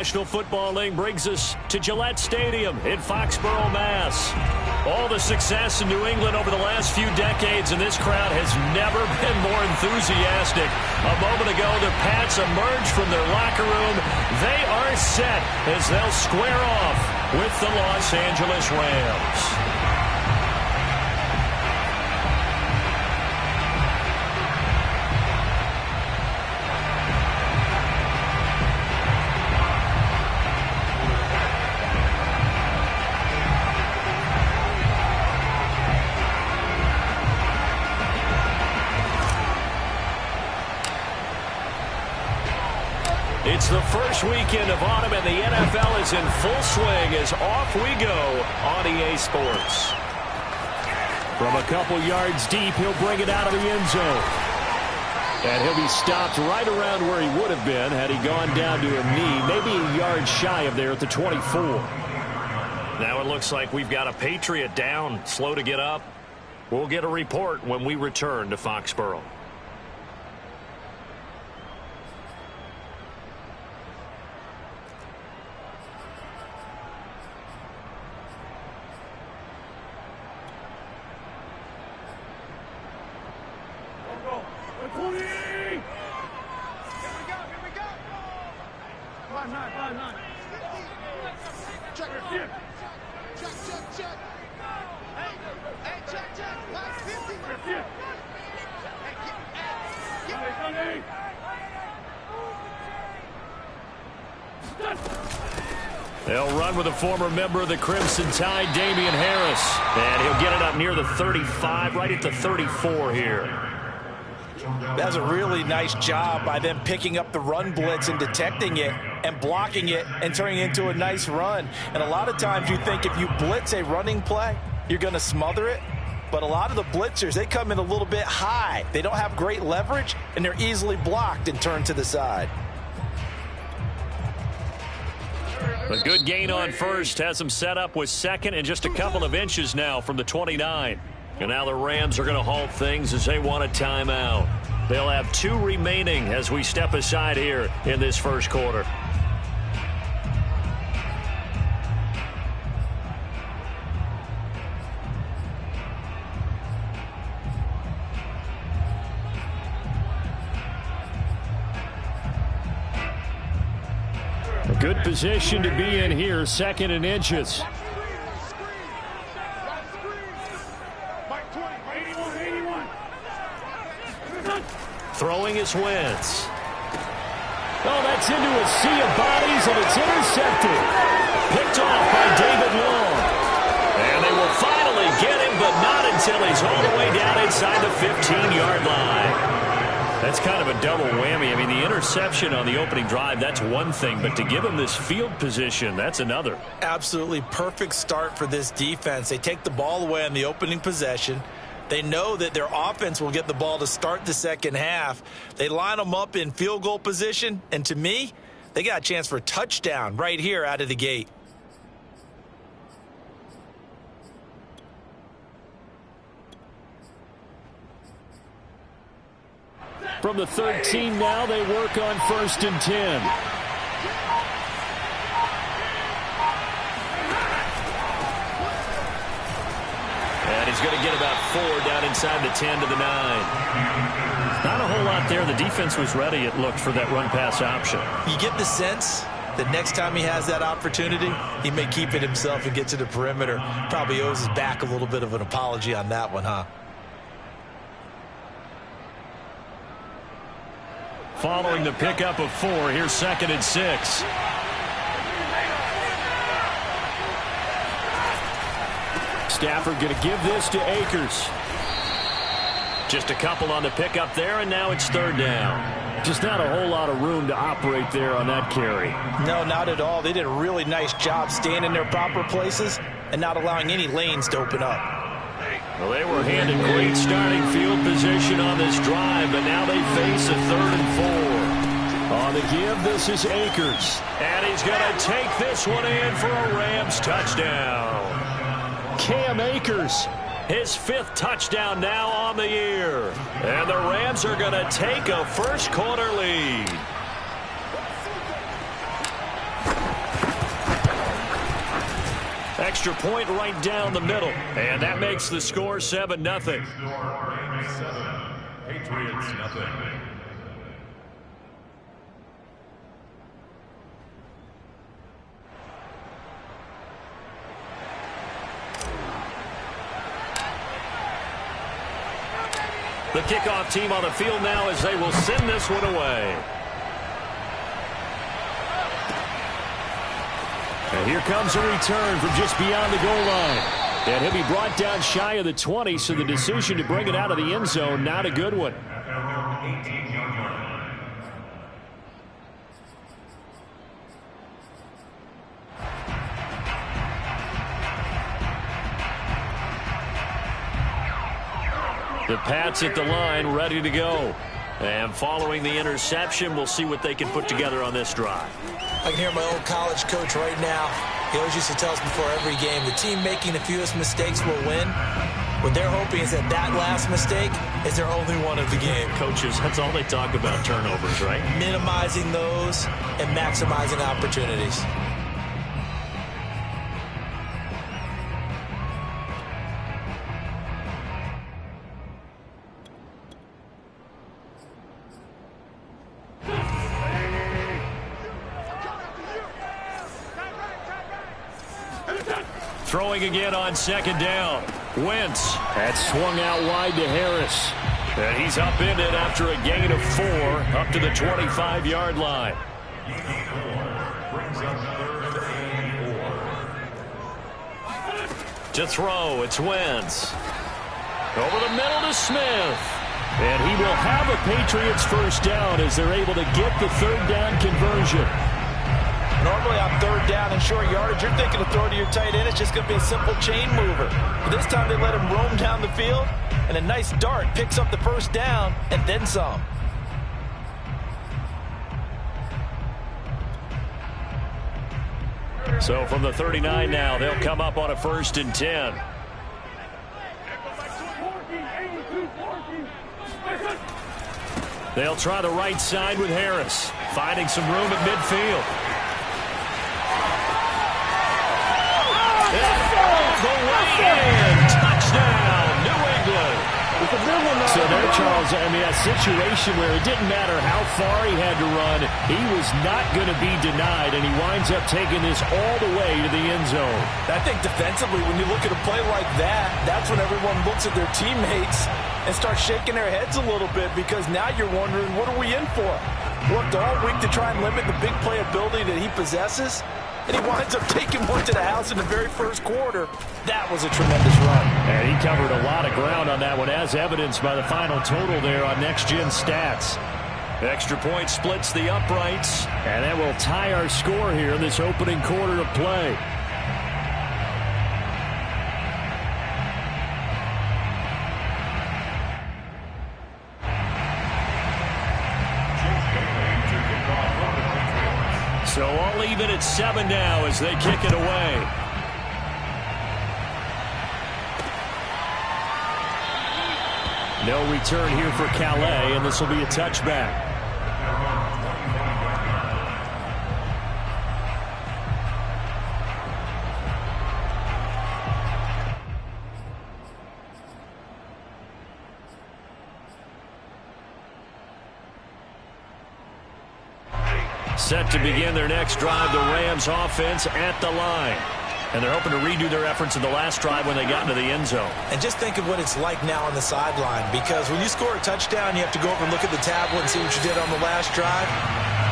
National Football League brings us to Gillette Stadium in Foxborough, Mass. All the success in New England over the last few decades, and this crowd has never been more enthusiastic. A moment ago, the Pats emerged from their locker room. They are set as they'll square off with the Los Angeles Rams. It's the first weekend of autumn, and the NFL is in full swing as off we go on EA Sports. From a couple yards deep, he'll bring it out of the end zone. And he'll be stopped right around where he would have been had he gone down to a knee, maybe a yard shy of there at the 24. Now it looks like we've got a Patriot down, slow to get up. We'll get a report when we return to Foxborough. They'll run with a former member of the Crimson Tide, Damian Harris. And he'll get it up near the 35, right at the 34 here. That's a really nice job by them picking up the run blitz and detecting it and blocking it and turning it into a nice run. And a lot of times you think if you blitz a running play, you're going to smother it. But a lot of the blitzers, they come in a little bit high. They don't have great leverage, and they're easily blocked and turned to the side. A good gain on first has them set up with second and just a couple of inches now from the 29. And now the Rams are going to halt things as they want a timeout. They'll have 2 remaining as we step aside here in this first quarter. A good position to be in here, second and inches. Throwing his Wentz. Oh, that's into a sea of bodies, and it's intercepted. Picked off by David Long. And they will finally get him, but not until he's all the way down inside the 15-yard line. That's kind of a double whammy. I mean, the interception on the opening drive, that's one thing, but to give him this field position, that's another. Absolutely perfect start for this defense. They take the ball away on the opening possession. They know that their offense will get the ball to start the second half. They line them up in field goal position, and to me, they got a chance for a touchdown right here out of the gate. From the 13 now, they work on 1st and 10. And he's going to get about 4 down inside the 10 to the 9. Not a whole lot there. The defense was ready, it looked, for that run-pass option. You get the sense that next time he has that opportunity, he may keep it himself and get to the perimeter. Probably owes his back a little bit of an apology on that one, huh? Following the pickup of 4, here's 2nd and 6. Stafford going to give this to Akers. Just a couple on the pickup there, and now it's 3rd down. Just not a whole lot of room to operate there on that carry. No, not at all. They did a really nice job staying in their proper places and not allowing any lanes to open up. Well, they were handed great starting field position on this drive, but now they face a 3rd and 4. On the give, this is Akers. And he's going to take this one in for a Rams touchdown. Cam Akers, his 5th touchdown now on the year. And the Rams are going to take a first quarter lead. extra point right down the middle. And that makes the score 7-0. Patriots, nothing. The kickoff team on the field now as they will send this one away. And here comes a return from just beyond the goal line. And he'll be brought down shy of the 20, so the decision to bring it out of the end zone, not a good one. The Pats at the line, ready to go. And following the interception, we'll see what they can put together on this drive. I can hear my old college coach right now. He always used to tell us before every game, the team making the fewest mistakes will win. What they're hoping is that that last mistake is their only one of the game. Coaches, that's all they talk about, turnovers, right? Minimizing those and maximizing opportunities. Throwing again on second down. Wentz had swung out wide to Harris. And he's up in it after a gain of 4 up to the 25-yard line. To throw, it's Wentz. Over the middle to Smith. And he will have a Patriots first down as they're able to get the third down conversion. Normally on third down and short yardage, you're thinking of throwing to your tight end. It's just going to be a simple chain mover. But this time they let him roam down the field, and a nice dart picks up the first down and then some. So from the 39 now, they'll come up on a 1st and 10. They'll try the right side with Harris, finding some room at midfield. The way in. Touchdown, New England. So there, Charles, I mean, a situation where it didn't matter how far he had to run, he was not going to be denied, and he winds up taking this all the way to the end zone. I think defensively, when you look at a play like that, that's when everyone looks at their teammates and starts shaking their heads a little bit, because now you're wondering, what are we in for? Worked all week to try and limit the big play ability that he possesses, and he winds up taking one to the house in the very first quarter. That was a tremendous run. And he covered a lot of ground on that one, as evidenced by the final total there on Next Gen Stats. Extra point splits the uprights, and that will tie our score here in this opening quarter of play. So all even at 7 now as they kick it away. No return here for Calais, and this will be a touchback. Set to begin their next drive, the Rams offense at the line. And they're hoping to redo their efforts in the last drive when they got into the end zone. And just think of what it's like now on the sideline, because when you score a touchdown, you have to go over and look at the tablet and see what you did on the last drive.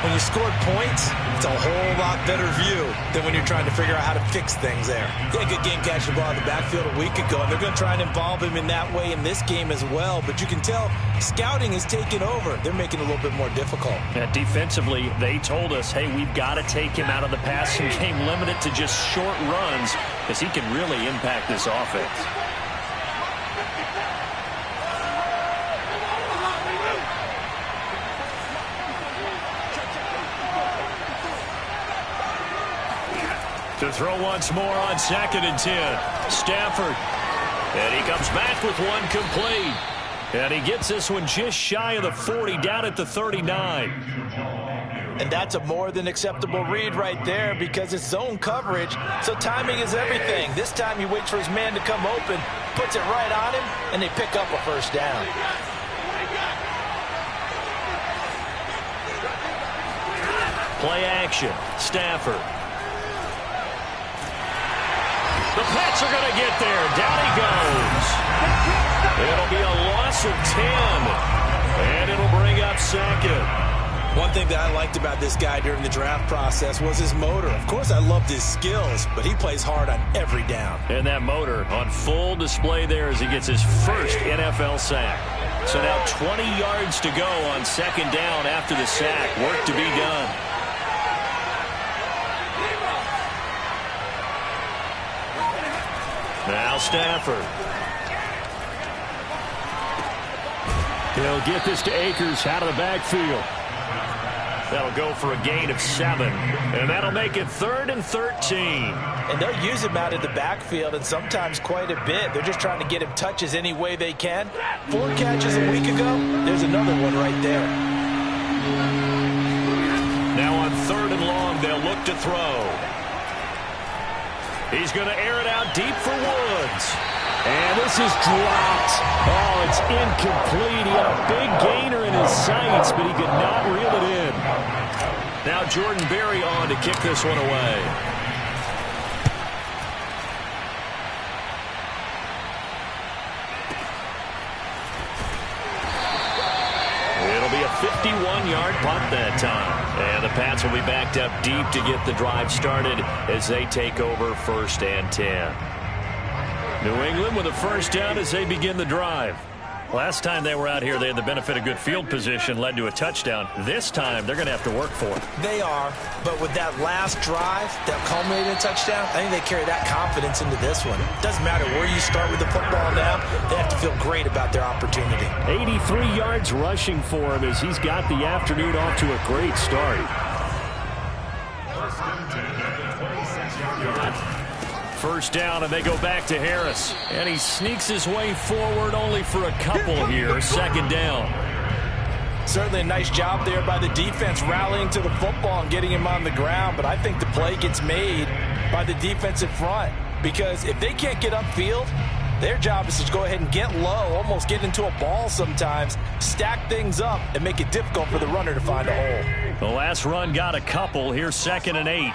When you scored points, it's a whole lot better view than when you're trying to figure out how to fix things there. He had a good game catching the ball in the backfield a week ago, and they're going to try and involve him in that way in this game as well. But you can tell scouting is taking over. They're making it a little bit more difficult. And defensively, they told us, hey, we've got to take him out of the passing game, limit it to just short runs, because he can really impact this offense. To throw once more on 2nd and 10. Stafford. And he comes back with one complete. And he gets this one just shy of the 40, down at the 39. And that's a more than acceptable read right there because it's zone coverage, so timing is everything. This time he waits for his man to come open, puts it right on him, and they pick up a first down. Play action. Stafford. The Pats are going to get there. Down he goes. It'll be a loss of 10. And it'll bring up second. One thing that I liked about this guy during the draft process was his motor. Of course, I loved his skills, but he plays hard on every down. And that motor on full display there as he gets his first NFL sack. So now 20 yards to go on second down after the sack. Work to be done. Now Stafford. He'll get this to Akers out of the backfield. That'll go for a gain of 7. And that'll make it 3rd and 13. And they'll use him out of the backfield, and sometimes quite a bit. They're just trying to get him touches any way they can. 4 catches a week ago. There's another one right there. Now on 3rd and long, they'll look to throw. He's going to air it out deep for Woods. And this is dropped. Oh, it's incomplete. He had a big gainer in his sights, but he could not reel it in. Now Jordan Berry on to kick this one away. It'll be a 51-yard punt that time. And the Pats will be backed up deep to get the drive started as they take over 1st and 10. New England with a first down as they begin the drive. Last time they were out here, they had the benefit of good field position, led to a touchdown. This time, they're going to have to work for it. They are, but with that last drive that culminated in a touchdown, I think they carry that confidence into this one. It doesn't matter where you start with the football now. They have to feel great about their opportunity. 83 yards rushing for him as he's got the afternoon off to a great start. First down, and they go back to Harris. And he sneaks his way forward only for a couple here. Second down. Certainly a nice job there by the defense rallying to the football and getting him on the ground. But I think the play gets made by the defensive front. Because if they can't get upfield, their job is to go ahead and get low, almost get into a ball sometimes, stack things up, and make it difficult for the runner to find a hole. The last run got a couple. Here's 2nd and 8.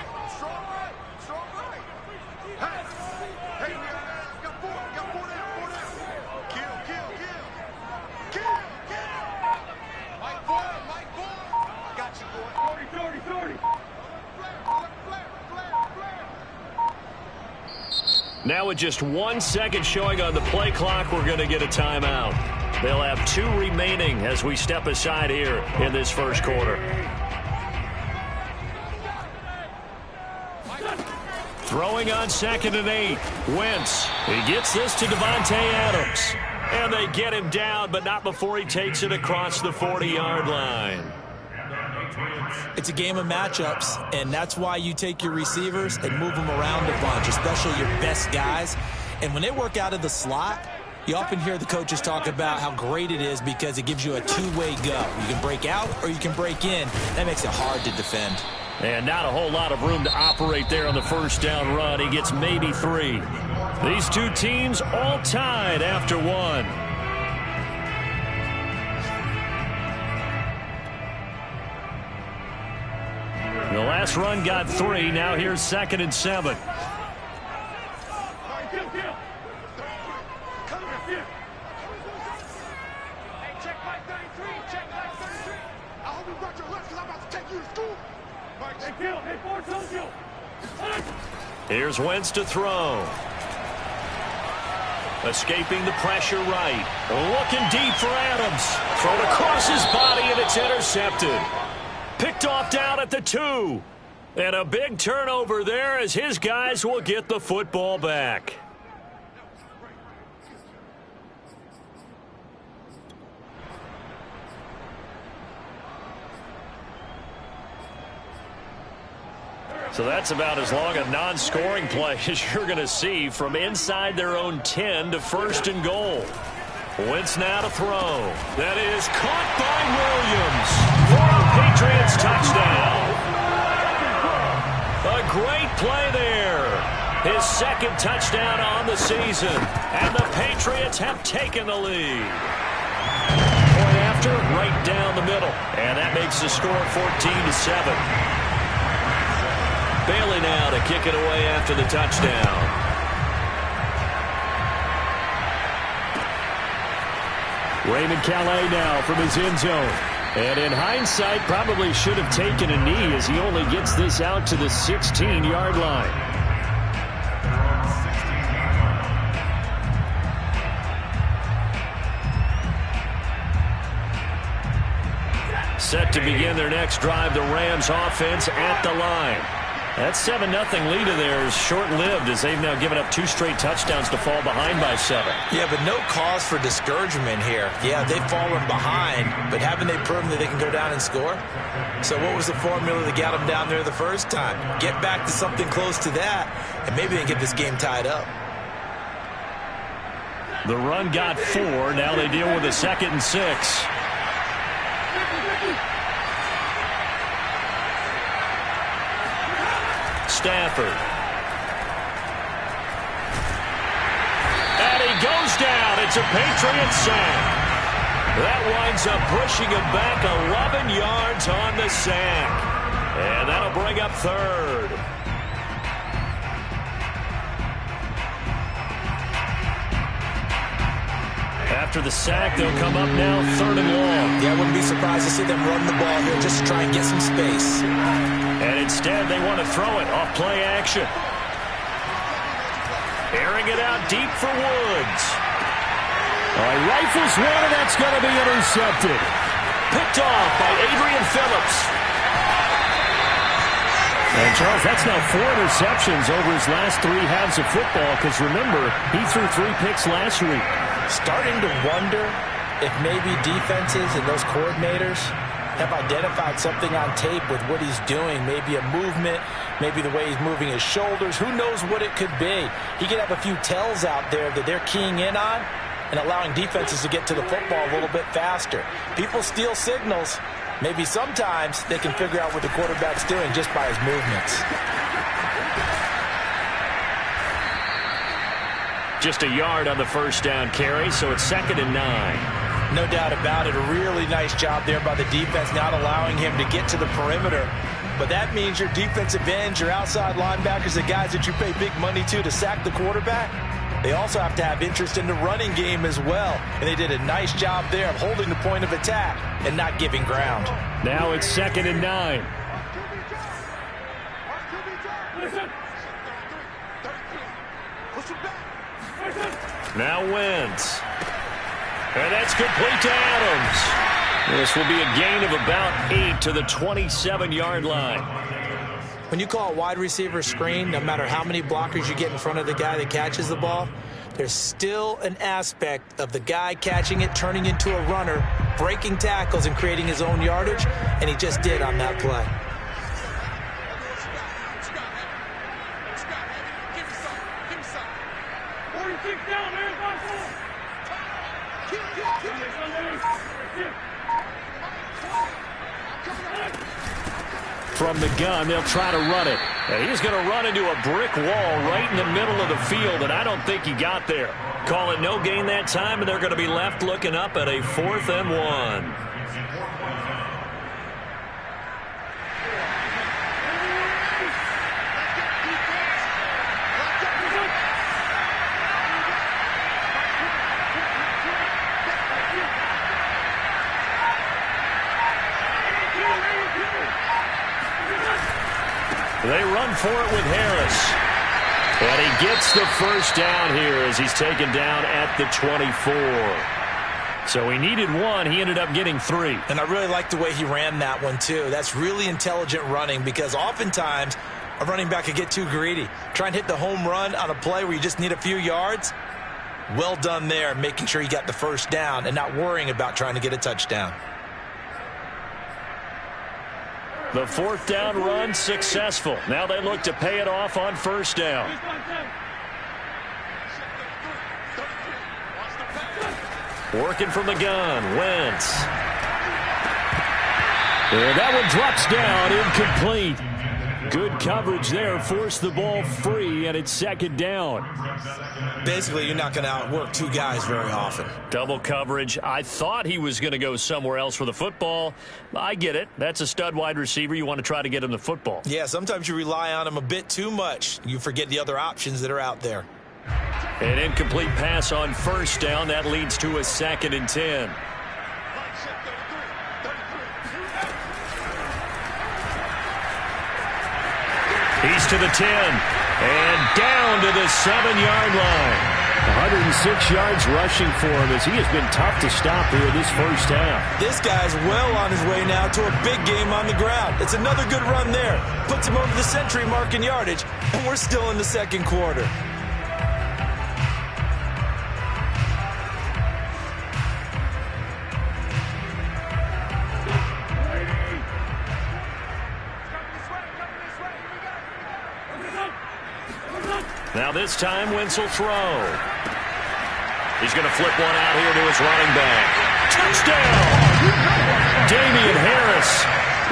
Now with just 1 second showing on the play clock, we're going to get a timeout. They'll have 2 remaining as we step aside here in this first quarter. Throwing on 2nd and 8. Wentz. He gets this to Devontae Adams. And they get him down, but not before he takes it across the 40-yard line. It's a game of matchups, and that's why you take your receivers and move them around a bunch, especially your best guys. And when they work out of the slot, you often hear the coaches talk about how great it is because it gives you a two-way go. You can break out or you can break in. That makes it hard to defend. And not a whole lot of room to operate there on the first down run. He gets maybe 3. These two teams all tied after 1. The last run got 3. Now here's 2nd and 7. Here's Wentz to throw. Escaping the pressure right. Looking deep for Adams. Thrown across his body, and it's intercepted. Picked off down at the 2. And a big turnover there as his guys will get the football back. So that's about as long a non-scoring play as you're going to see from inside their own 10 to 1st and goal. Wentz now to throw. That is caught by Williams. For a Patriots touchdown. A great play there. His second touchdown on the season. And the Patriots have taken the lead. Point after, right down the middle. And that makes the score 14-7. Bailey now to kick it away after the touchdown. Raymond Calais now from his end zone. And in hindsight, probably should have taken a knee as he only gets this out to the 16-yard line. Set to begin their next drive, the Rams offense at the line. That 7-0 lead of theirs short-lived as they've now given up 2 straight touchdowns to fall behind by 7. Yeah, but no cause for discouragement here. Yeah, they've fallen behind, but haven't they proven that they can go down and score? So what was the formula that got them down there the first time? Get back to something close to that, and maybe they can get this game tied up. The run got 4. Now they deal with a 2nd and 6. Stafford. And he goes down. It's a Patriots sack. That winds up pushing him back 11 yards on the sack. And that'll bring up 3rd. After the sack, they'll come up now 3rd and long. Yeah, I wouldn't be surprised to see them run the ball here just to try and get some space. And instead, they want to throw it off play action. Airing it out deep for Woods. Rifles one, and that's going to be intercepted. Picked off by Adrian Phillips. And, Charles, that's now 4 interceptions over his last 3 halves of football, because, remember, he threw 3 picks last week. Starting to wonder if maybe defenses and those coordinators have identified something on tape with what he's doing. Maybe a movement, maybe the way he's moving his shoulders. Who knows what it could be? He could have a few tells out there that they're keying in on and allowing defenses to get to the football a little bit faster. People steal signals. Maybe sometimes they can figure out what the quarterback's doing just by his movements. Just a yard on the first down carry, so it's 2nd and 9. No doubt about it. A really nice job there by the defense, not allowing him to get to the perimeter. But that means your defensive ends, your outside linebackers, the guys that you pay big money to sack the quarterback, they also have to have interest in the running game as well. And they did a nice job there of holding the point of attack and not giving ground. Now it's 2nd and 9. Now Wentz. And that's complete to Adams. This will be a gain of about 8 to the 27-yard line. When you call a wide receiver screen, no matter how many blockers you get in front of the guy that catches the ball, there's still an aspect of the guy catching it, turning into a runner, breaking tackles and creating his own yardage, and he just did on that play. From the gun, they'll try to run it. And he's going to run into a brick wall right in the middle of the field, and I don't think he got there. Call it no gain that time, and they're going to be left looking up at a 4th and 1. They run for it with Harris. And he gets the first down here as he's taken down at the 24. So he needed 1. He ended up getting 3. And I really like the way he ran that one, too. That's really intelligent running because oftentimes a running back could get too greedy. Try and hit the home run on a play where you just need a few yards. Well done there, making sure he got the first down and not worrying about trying to get a touchdown. The 4th down run successful. Now they look to pay it off on 1st down. Working from the gun, Wentz. And that one drops down, incomplete. Good coverage there, forced the ball free, and it's second down. Basically, you're not going to outwork two guys very often. Double coverage. I thought he was going to go somewhere else for the football. I get it. That's a stud wide receiver. You want to try to get him the football. Yeah, sometimes you rely on him a bit too much. You forget the other options that are out there. An incomplete pass on first down. That leads to a 2nd and 10. He's to the 10 and down to the 7-yard line. 106 yards rushing for him as he has been tough to stop here this first half. This guy's well on his way now to a big game on the ground. It's another good run there. Puts him over the century mark in yardage, and we're still in the second quarter. Now this time, Wentz will throw. He's going to flip one out here to his running back. Touchdown! Damian Harris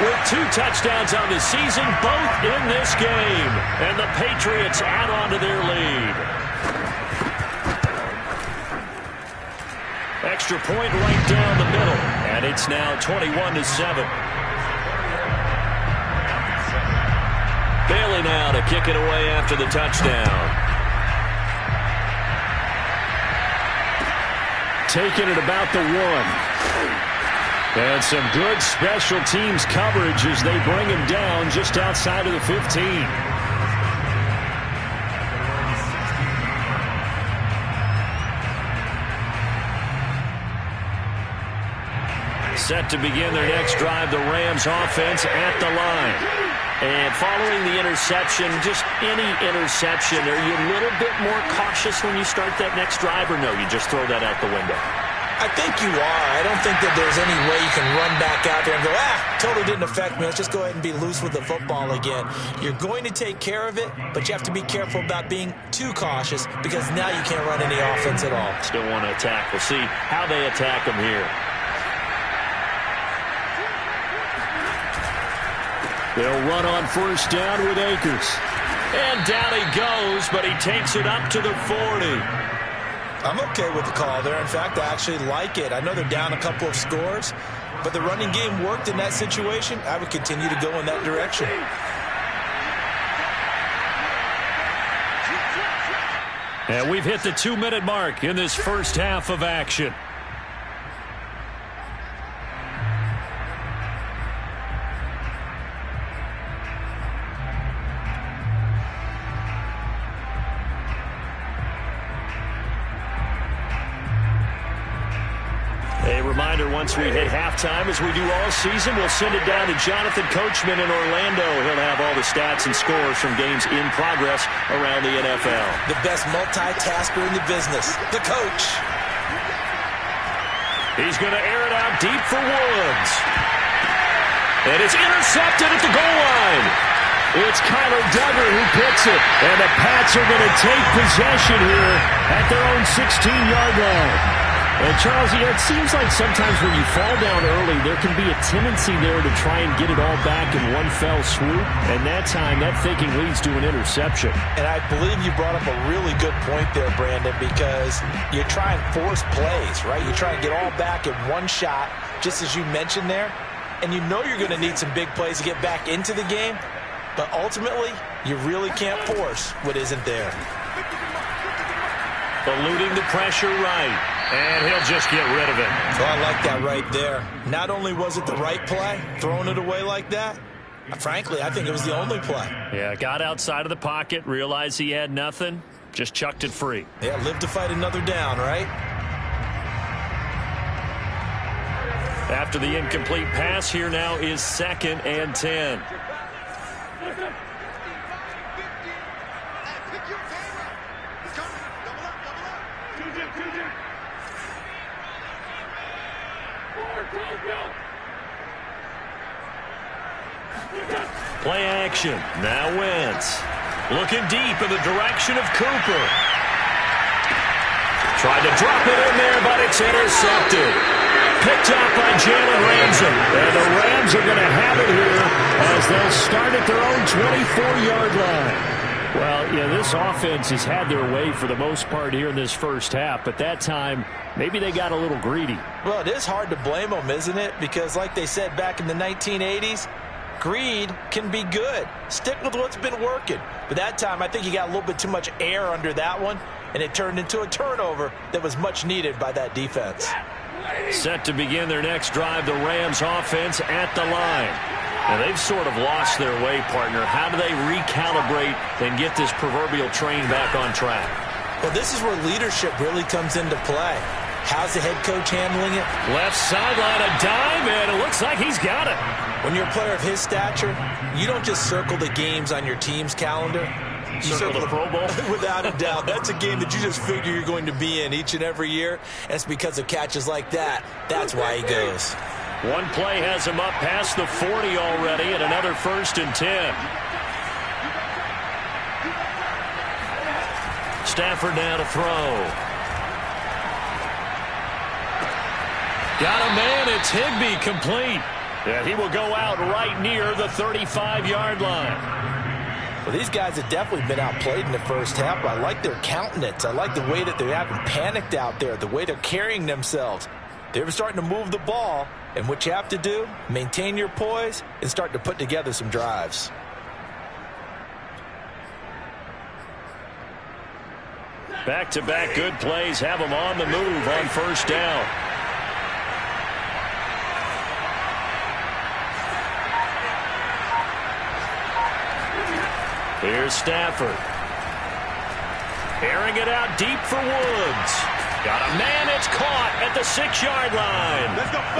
with 2 touchdowns on the season, both in this game. And the Patriots add on to their lead. Extra point right down the middle. And it's now 21-7. Bailey now to kick it away after the touchdown. Taking it about the 1. And some good special teams coverage as they bring him down just outside of the 15. Set to begin their next drive, the Rams offense at the line. And following the interception, just any interception, are you a little bit more cautious when you start that next drive, or no, you just throw that out the window? I think you are. I don't think that there's any way you can run back out there and go, totally didn't affect me. Let's just go ahead and be loose with the football again. You're going to take care of it, but you have to be careful about being too cautious because now you can't run any offense at all. Still want to attack. We'll see how they attack them here. They'll run on first down with Akers. And down he goes, but he takes it up to the 40. I'm okay with the call there. In fact, I actually like it. I know they're down a couple of scores, but the running game worked in that situation. I would continue to go in that direction. And we've hit the 2-minute mark in this first half of action. Once we hit halftime, as we do all season, we'll send it down to Jonathan Coachman in Orlando. He'll have all the stats and scores from games in progress around the NFL. The best multitasker in the business, the coach. He's going to air it out deep for Woods. And it's intercepted at the goal line. It's Kyler Duggar who picks it. And the Pats are going to take possession here at their own 16-yard line. And, Charles, it seems like sometimes when you fall down early, there can be a tendency there to try and get it all back in one fell swoop. And that time, that thinking leads to an interception. And I believe you brought up a really good point there, Brandon, because you try and force plays, right? You try and get all back in one shot, just as you mentioned there. And you know you're going to need some big plays to get back into the game. But ultimately, you really can't force what isn't there. Eluding the pressure right. And he'll just get rid of it. Oh, I like that right there. Not only was it the right play, throwing it away like that, frankly, I think it was the only play. Yeah, got outside of the pocket, realized he had nothing, just chucked it free. Yeah, live to fight another down, right? After the incomplete pass, here now is 2nd and 10. Play action. Now Wentz. Looking deep in the direction of Cooper. Tried to drop it in there, but it's intercepted. picked up by Jalen Ramsey. And the Rams are going to have it here as they'll start at their own 24-yard line. Well, yeah, this offense has had their way for the most part here in this first half, but that time, maybe they got a little greedy. Well, it is hard to blame them, isn't it? Because like they said back in the 1980s, greed can be good. Stick with what's been working. But that time, I think you got a little bit too much air under that one, and it turned into a turnover that was much needed by that defense. Set to begin their next drive, the Rams offense at the line. Now, they've sort of lost their way, partner. How do they recalibrate and get this proverbial train back on track? Well, this is where leadership really comes into play. How's the head coach handling it? Left sideline, a dime, and it looks like he's got it. When you're a player of his stature, you don't just circle the games on your team's calendar. You circle the Pro Bowl? Without a doubt. That's a game that you just figure you're going to be in each and every year. And it's because of catches like that. That's why he goes. One play has him up past the 40 already, and another 1st and 10. Stafford now to throw. Got a man. It's Higbee, complete. And he will go out right near the 35-yard line. Well, these guys have definitely been outplayed in the first half. I like their countenance. I like the way that they haven't panicked out there, the way they're carrying themselves. They're starting to move the ball, and what you have to do, maintain your poise and start to put together some drives. Back-to-back good plays have them on the move on first down. Here's Stafford. Airing it out deep for Woods. Got a man, it's caught at the 6-yard line.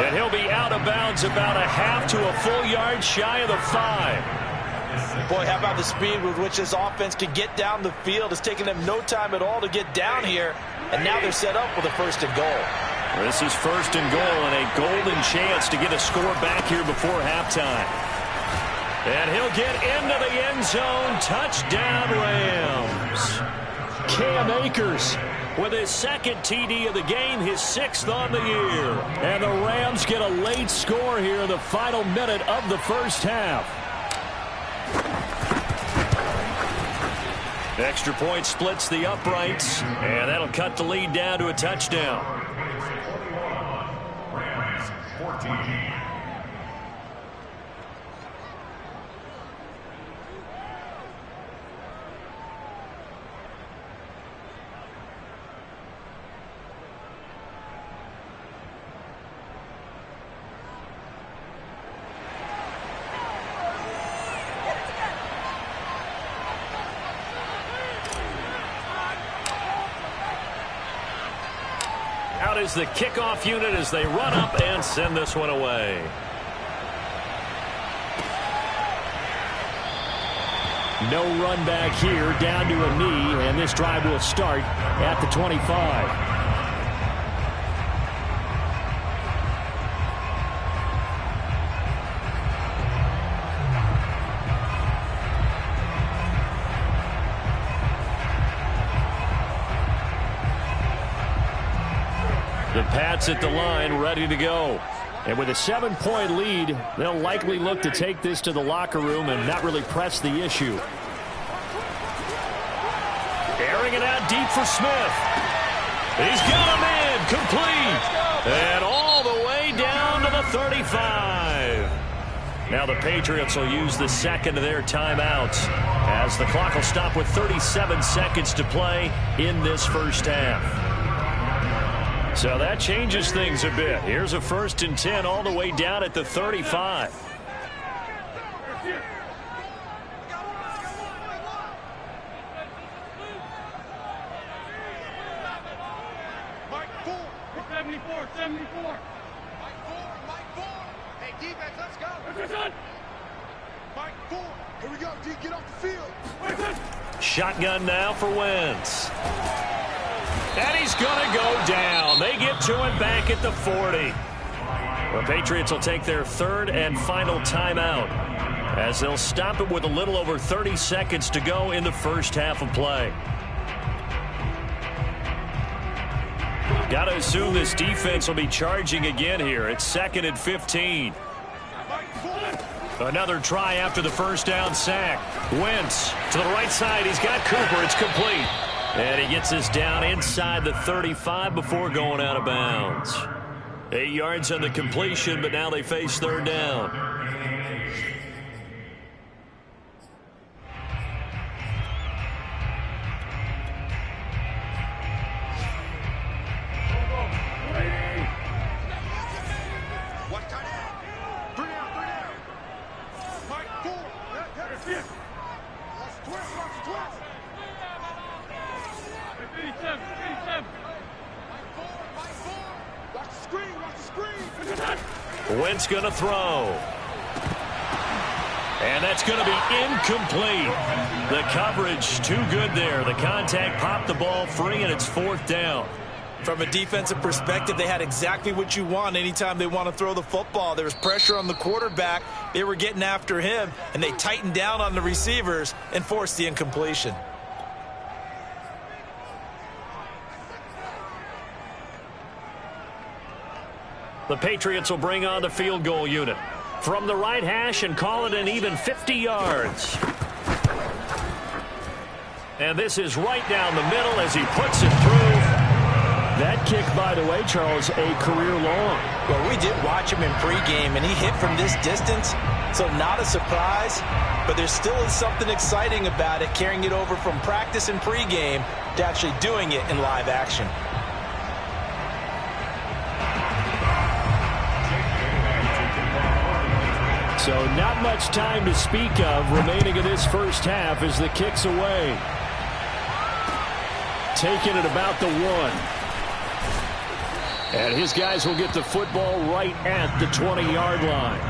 And he'll be out of bounds about a half to a full yard shy of the 5. Boy, how about the speed with which this offense can get down the field? It's taken them no time at all to get down here. And now they're set up with a 1st and goal. This is 1st and goal and a golden chance to get a score back here before halftime. And he'll get into the end zone. Touchdown, Rams. Cam Akers with his 2nd TD of the game, his 6th on the year. And the Rams get a late score here in the final minute of the first half. Extra point splits the uprights, and that'll cut the lead down to a touchdown. Rams 14. Out is the kickoff unit as they run up and send this one away. No run back here, down to a knee, and this drive will start at the 25. The Pats at the line, ready to go. And with a 7-point lead, they'll likely look to take this to the locker room and not really press the issue. Airing it out deep for Smith. He's got him in, complete. And all the way down to the 35. Now the Patriots will use the 2nd of their timeouts as the clock will stop with 37 seconds to play in this first half. So that changes things a bit. Here's a 1st and 10 all the way down at the 35. Mike 4. 74. Hey, defense, let's go. Mike 4. Here we go, D. Get off the field. Shotgun now for Wentz. And he's going to go down. They get to him back at the 40. The Patriots will take their 3rd and final timeout as they'll stop it with a little over 30 seconds to go in the first half of play. Got to assume this defense will be charging again here. It's 2nd and 15. Another try after the first down sack. Wentz to the right side. He's got Cooper. It's complete. And he gets this down inside the 35 before going out of bounds. 8 yards on the completion, but now they face 3rd down. Wentz going to throw. And that's going to be incomplete. The coverage too good there. The contact popped the ball free, and it's 4th down. From a defensive perspective, they had exactly what you want anytime they want to throw the football. There was pressure on the quarterback. They were getting after him, and they tightened down on the receivers and forced the incompletion. The Patriots will bring on the field goal unit from the right hash and call it an even 50 yards. And this is right down the middle as he puts it through. That kick, by the way, Charles, a career long. Well, we did watch him in pregame, and he hit from this distance, so not a surprise. But there still is something exciting about it, carrying it over from practice and pregame to actually doing it in live action. So not much time to speak of remaining in this first half as the kick's away. Taking it about the 1. And his guys will get the football right at the 20-yard line.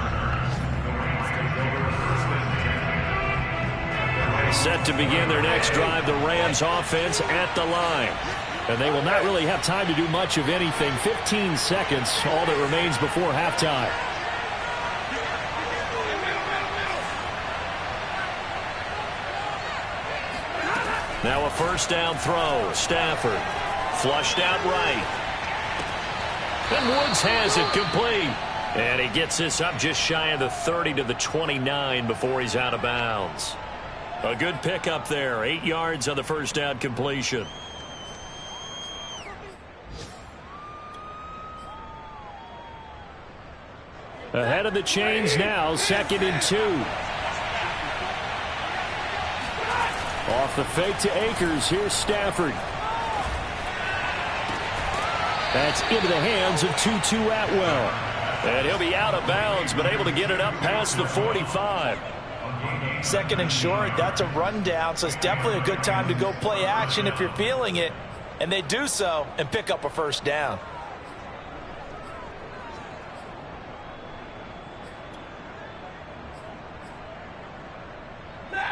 Set to begin their next drive, the Rams offense at the line. And they will not really have time to do much of anything. 15 seconds, all that remains before halftime. Now a first down throw. Stafford flushed out right. And Woods has it complete. And he gets this up just shy of the 30 to the 29 before he's out of bounds. A good pickup there. 8 yards on the first down completion. Ahead of the chains now, 2nd and 2. Off the fake to Akers. Here's Stafford. That's into the hands of Tutu Atwell. And he'll be out of bounds, but able to get it up past the 45. 2nd and short, that's a rundown, so it's definitely a good time to go play action if you're feeling it. And they do so and pick up a first down.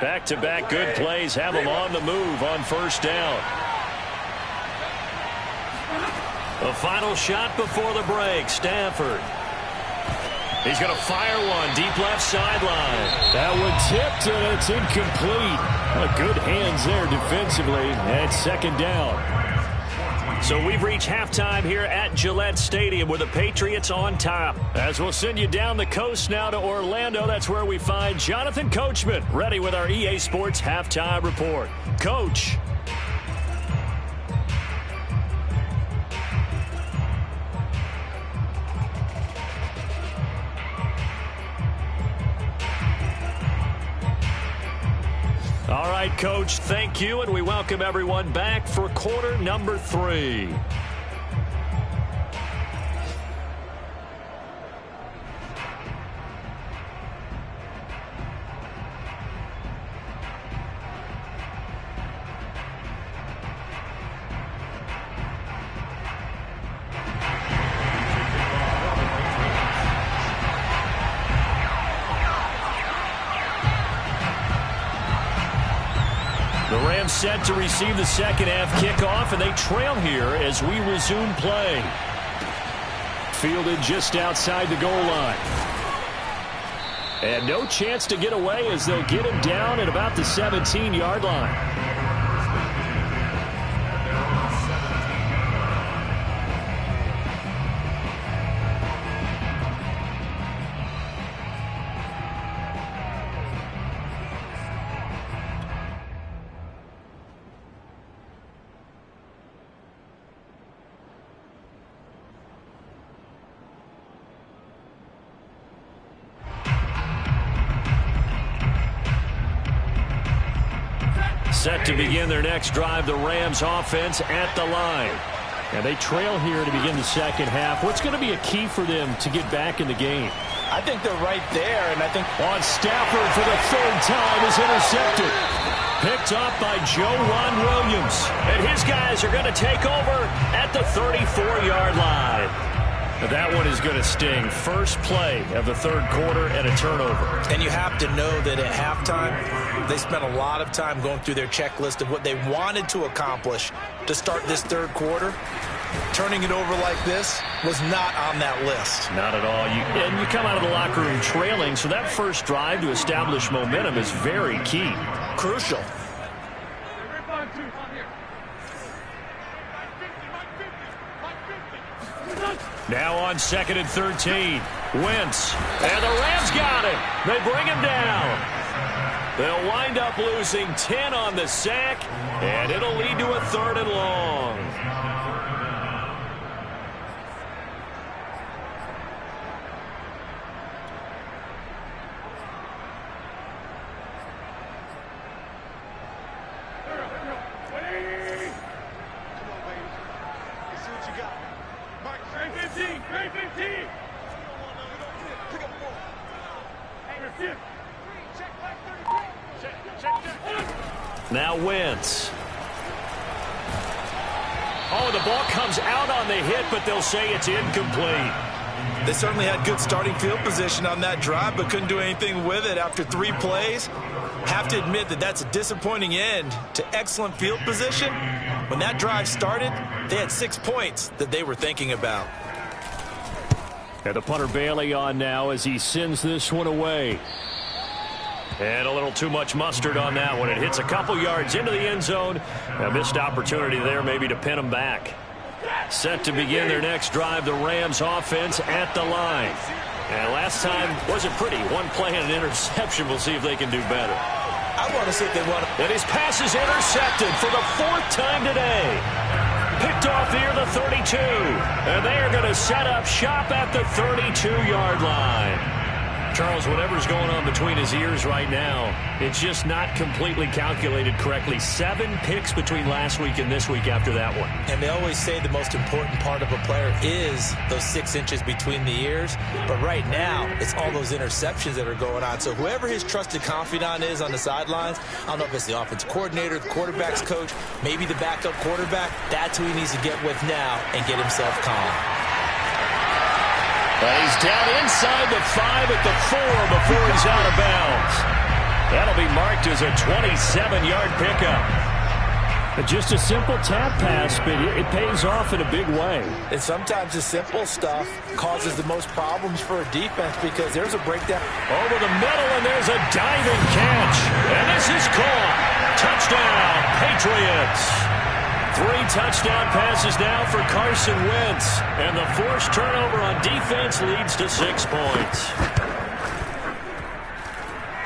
Back-to-back good plays have them on the move on first down. A final shot before the break. Stafford. He's going to fire one deep left sideline. That one tipped, and it's incomplete. Good hands there defensively. And 2nd down. So we've reached halftime here at Gillette Stadium with the Patriots on top. As we'll send you down the coast now to Orlando, that's where we find Jonathan Coachman ready with our EA Sports Halftime Report. Coach. All right, Coach, thank you, and we welcome everyone back for quarter number 3. The Rams set to receive the second half kickoff, and they trail here as we resume play. Fielded just outside the goal line. And no chance to get away as they'll get him down at about the 17-yard line. Set to begin their next drive, the Rams offense at the line. And they trail here to begin the second half. What's going to be a key for them to get back in the game? I think they're right there, and I think on Stafford for the third time is intercepted. Picked up by Juan Williams. And his guys are going to take over at the 34-yard line. That one is going to sting. First play of the third quarter and a turnover. And you have to know that at halftime, they spent a lot of time going through their checklist of what they wanted to accomplish to start this third quarter. Turning it over like this was not on that list. Not at all. And you come out of the locker room trailing, so that first drive to establish momentum is very key. Crucial. Now on 2nd and 13. Wentz. And the Rams got it. They bring him down. They'll wind up losing 10 on the sack, and it'll lead to a 3rd and long. Now Wentz. Oh, the ball comes out on the hit, but they'll say it's incomplete. They certainly had good starting field position on that drive, but couldn't do anything with it after 3 plays. Have to admit that that's a disappointing end to excellent field position. When that drive started, they had 6 points that they were thinking about. And the punter Bailey on now as he sends this one away. And a little too much mustard on that one. It hits a couple yards into the end zone. A missed opportunity there maybe to pin them back. Set to begin their next drive, the Rams offense at the line. And last time wasn't pretty. 1 play and an interception. We'll see if they can do better. I want to see if they want to. And his pass is intercepted for the 4th time today. Picked off near the 32. And they are going to set up shop at the 32-yard line. Charles, whatever's going on between his ears right now, it's just not completely calculated correctly. 7 picks between last week and this week after that one. And they always say the most important part of a player is those 6 inches between the ears. But right now, it's all those interceptions that are going on. So whoever his trusted confidant is on the sidelines, I don't know if it's the offensive coordinator, the quarterback's coach, maybe the backup quarterback, that's who he needs to get with now and get himself calm. He's down inside the 5 at the 4 before he's out of bounds. That'll be marked as a 27-yard pickup. Just a simple tap pass, but it pays off in a big way. And sometimes the simple stuff causes the most problems for a defense because there's a breakdown. Over the middle, and there's a diving catch. And this is caught. Touchdown, Patriots. 3 touchdown passes now for Carson Wentz. And the forced turnover on defense leads to 6 points.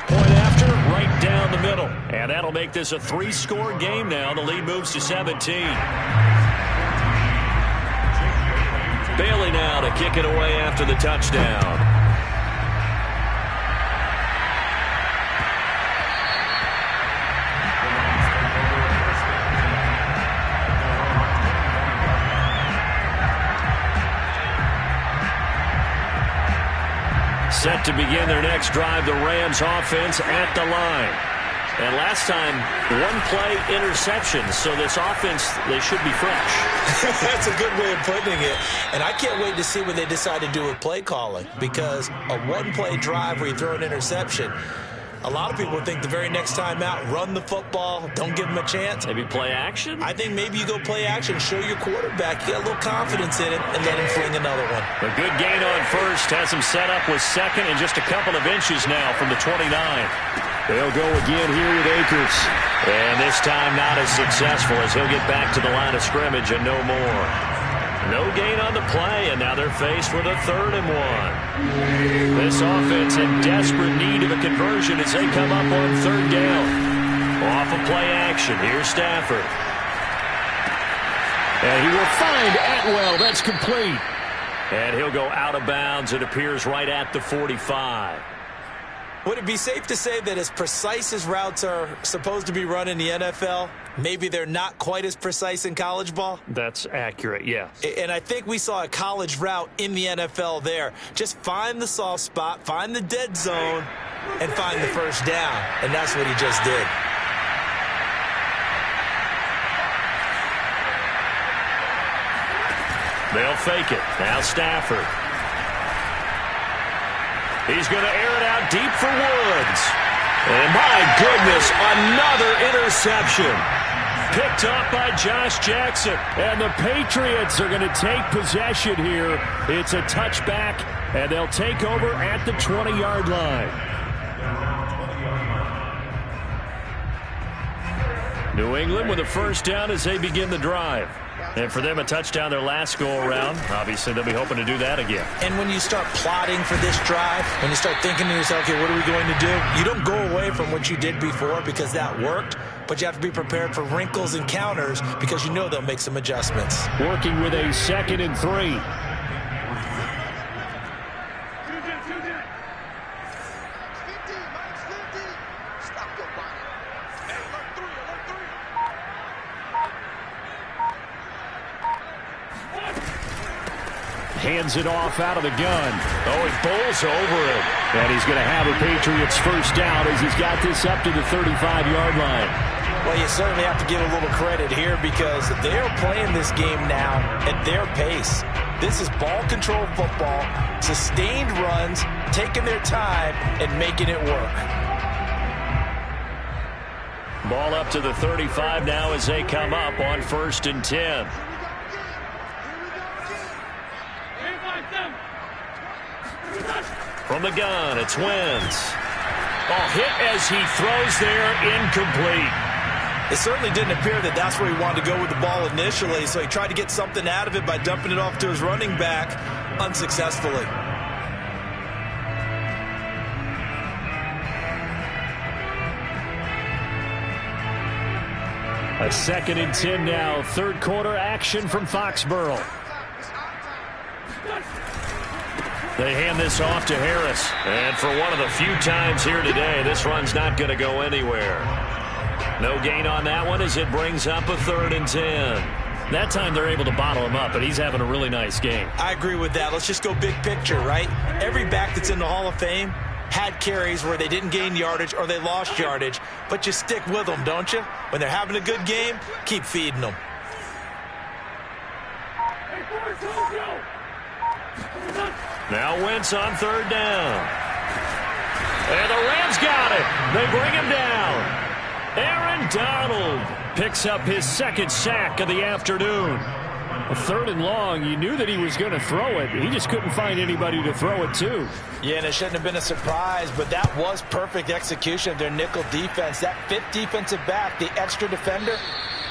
Point after, right down the middle. And that'll make this a 3-score game now. The lead moves to 17. Bailey now to kick it away after the touchdown. Set to begin their next drive, the Rams offense at the line. And last time, 1-play interception. So this offense, they should be fresh. That's a good way of putting it. And I can't wait to see what they decide to do with play calling. Because a 1-play drive where you throw an interception, a lot of people think the very next time out, run the football, don't give them a chance. Maybe play action? I think maybe you go play action, show your quarterback, get a little confidence in it, and let him fling another one. A good gain on first, has him set up with second and just a couple of inches now from the 29. They'll go again here with Akers. And this time not as successful as he'll get back to the line of scrimmage and no more. No gain on the play, and now they're faced with a 3rd and 1. This offense in desperate need of a conversion as they come up on 3rd down. Off of play action, here's Stafford. And he will find Atwell. That's complete. And he'll go out of bounds. It appears right at the 45. Would it be safe to say that as precise as routes are supposed to be run in the NFL, maybe they're not quite as precise in college ball? That's accurate, yes. And I think we saw a college route in the NFL there. Just find the soft spot, find the dead zone, and find the first down. And that's what he just did. They'll fake it. Now Stafford. He's going to air it out deep for Woods. And my goodness, another interception. Picked up by Josh Jackson. And the Patriots are going to take possession here. It's a touchback, and they'll take over at the 20-yard line. New England with a first down as they begin the drive. And for them, a touchdown their last go-around. Obviously, they'll be hoping to do that again. And when you start plotting for this drive, when you start thinking to yourself, okay, what are we going to do? You don't go away from what you did before because that worked, but you have to be prepared for wrinkles and counters because you know they'll make some adjustments. Working with a 2nd and 3. Hands it off out of the gun. Oh, he bowls over it. And he's going to have a Patriots first down as he's got this up to the 35-yard line. Well, you certainly have to give a little credit here because they're playing this game now at their pace. This is ball control football, sustained runs, taking their time, and making it work. Ball up to the 35 now as they come up on 1st and 10. From the gun, it's Wentz. Oh, hit as he throws there, incomplete. It certainly didn't appear that that's where he wanted to go with the ball initially, so he tried to get something out of it by dumping it off to his running back unsuccessfully. A 2nd and 10 now, third quarter action from Foxborough. They hand this off to Harris. And for one of the few times here today, this run's not going to go anywhere. No gain on that one as it brings up a 3rd and 10. That time they're able to bottle him up, but he's having a really nice game. I agree with that. Let's just go big picture, right? Every back that's in the Hall of Fame had carries where they didn't gain yardage or they lost yardage, but you stick with them, don't you? When they're having a good game, keep feeding them. Now Wentz on 3rd down. And the Rams got it. They bring him down. Aaron Donald picks up his 2nd sack of the afternoon. A 3rd and long, you knew that he was going to throw it. He just couldn't find anybody to throw it to. Yeah, and it shouldn't have been a surprise, but that was perfect execution of their nickel defense. That 5th defensive back, the extra defender,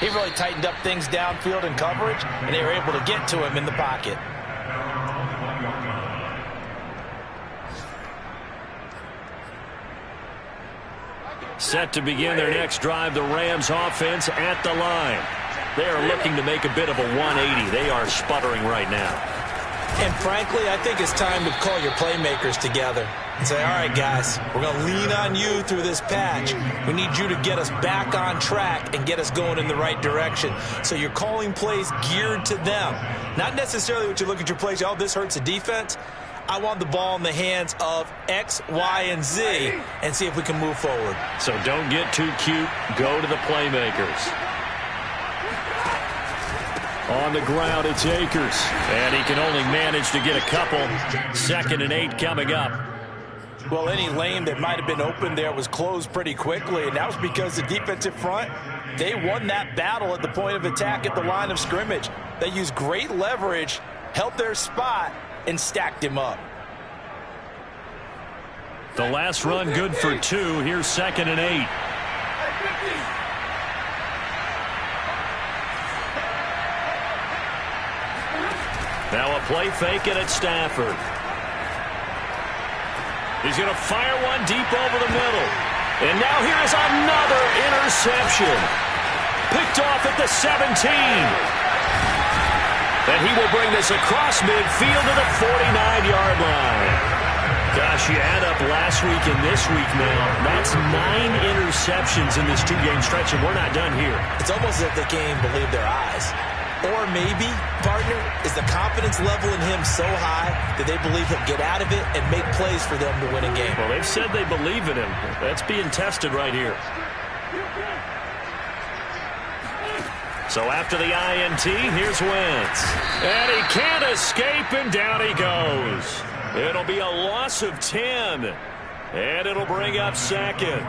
he really tightened up things downfield in coverage, and they were able to get to him in the pocket. Set to begin their next drive, the Rams offense at the line. They are looking to make a bit of a 180. They are sputtering right now. And frankly, I think it's time to call your playmakers together and say, all right, guys, we're going to lean on you through this patch. We need you to get us back on track and get us going in the right direction. So you're calling plays geared to them. Not necessarily what you look at your plays, oh, this hurts the defense. I want the ball in the hands of X, Y, and Z and see if we can move forward. So don't get too cute. Go to the playmakers. On the ground, it's Akers. And he can only manage to get a couple. 2nd and 8 coming up. Well, any lane that might have been open there was closed pretty quickly, and that was because the defensive front, they won that battle at the point of attack at the line of scrimmage. They used great leverage, held their spot, and stacked him up. The last run good for 2. Here's 2nd and 8. Now a play fake and it's Stafford. He's going to fire one deep over the middle. And now here is another interception. Picked off at the 17. And he will bring this across midfield to the 49-yard line. Gosh, you add up last week and this week now. That's 9 interceptions in this 2-game stretch, and we're not done here. It's almost as if they can't even believe their eyes. Or maybe, partner, is the confidence level in him so high that they believe he'll get out of it and make plays for them to win a game. Well, they've said they believe in him. That's being tested right here. So after the INT, here's Wentz. And he can't escape, and down he goes. It'll be a loss of 10, and it'll bring up second.